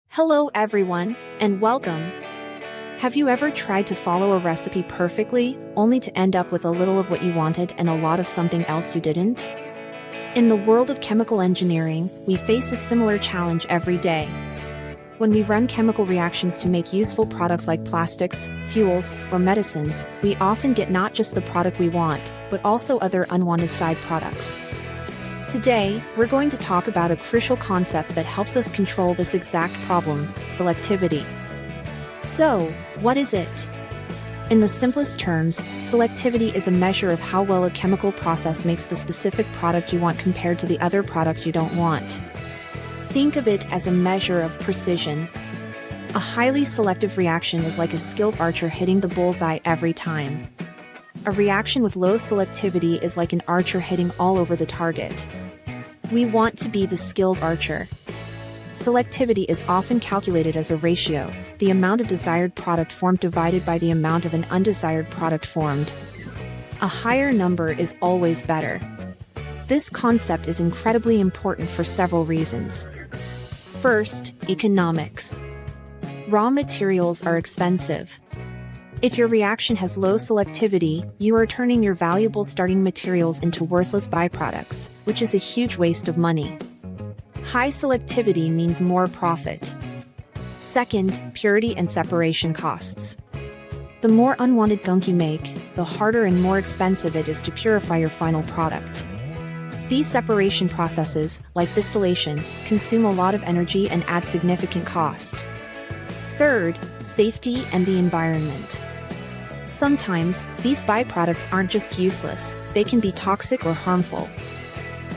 Hello everyone, and welcome. Have you ever tried to follow a recipe perfectly, only to end up with a little of what you wanted and a lot of something else you didn't? In the world of chemical engineering, we face a similar challenge every day. When we run chemical reactions to make useful products like plastics, fuels, or medicines, we often get not just the product we want, but also other unwanted side products. Today, we're going to talk about a crucial concept that helps us control this exact problem: selectivity. So, what is it? In the simplest terms, selectivity is a measure of how well a chemical process makes the specific product you want compared to the other products you don't want. Think of it as a measure of precision. A highly selective reaction is like a skilled archer hitting the bullseye every time. A reaction with low selectivity is like an archer hitting all over the target. We want to be the skilled archer. Selectivity is often calculated as a ratio, the amount of desired product formed divided by the amount of an undesired product formed. A higher number is always better. This concept is incredibly important for several reasons. First, economics. Raw materials are expensive. If your reaction has low selectivity, you are turning your valuable starting materials into worthless byproducts, which is a huge waste of money. High selectivity means more profit. Second, purity and separation costs. The more unwanted gunk you make, the harder and more expensive it is to purify your final product. These separation processes, like distillation, consume a lot of energy and add significant cost. Third, safety and the environment. Sometimes, these byproducts aren't just useless, they can be toxic or harmful.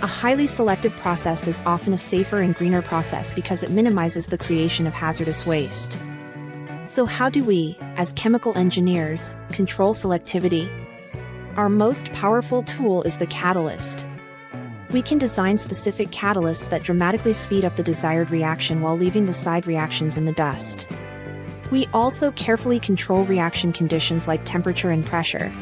A highly selective process is often a safer and greener process because it minimizes the creation of hazardous waste. So how do we, as chemical engineers, control selectivity? Our most powerful tool is the catalyst. We can design specific catalysts that dramatically speed up the desired reaction while leaving the side reactions in the dust. We also carefully control reaction conditions like temperature and pressure.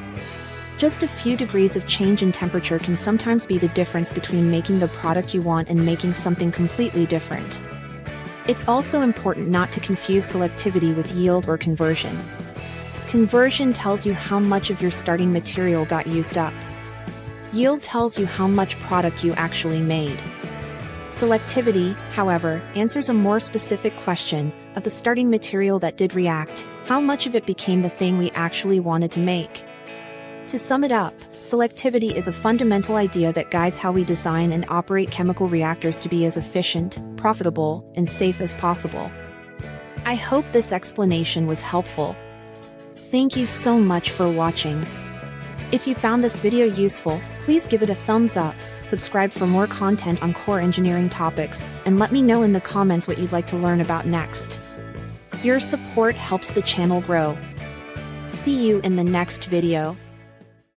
Just a few degrees of change in temperature can sometimes be the difference between making the product you want and making something completely different. It's also important not to confuse selectivity with yield or conversion. Conversion tells you how much of your starting material got used up. Yield tells you how much product you actually made. Selectivity, however, answers a more specific question: of the starting material that did react, how much of it became the thing we actually wanted to make? To sum it up, selectivity is a fundamental idea that guides how we design and operate chemical reactors to be as efficient, profitable, and safe as possible. I hope this explanation was helpful. Thank you so much for watching. If you found this video useful, please give it a thumbs up, subscribe for more content on core engineering topics, and let me know in the comments what you'd like to learn about next. Your support helps the channel grow. See you in the next video.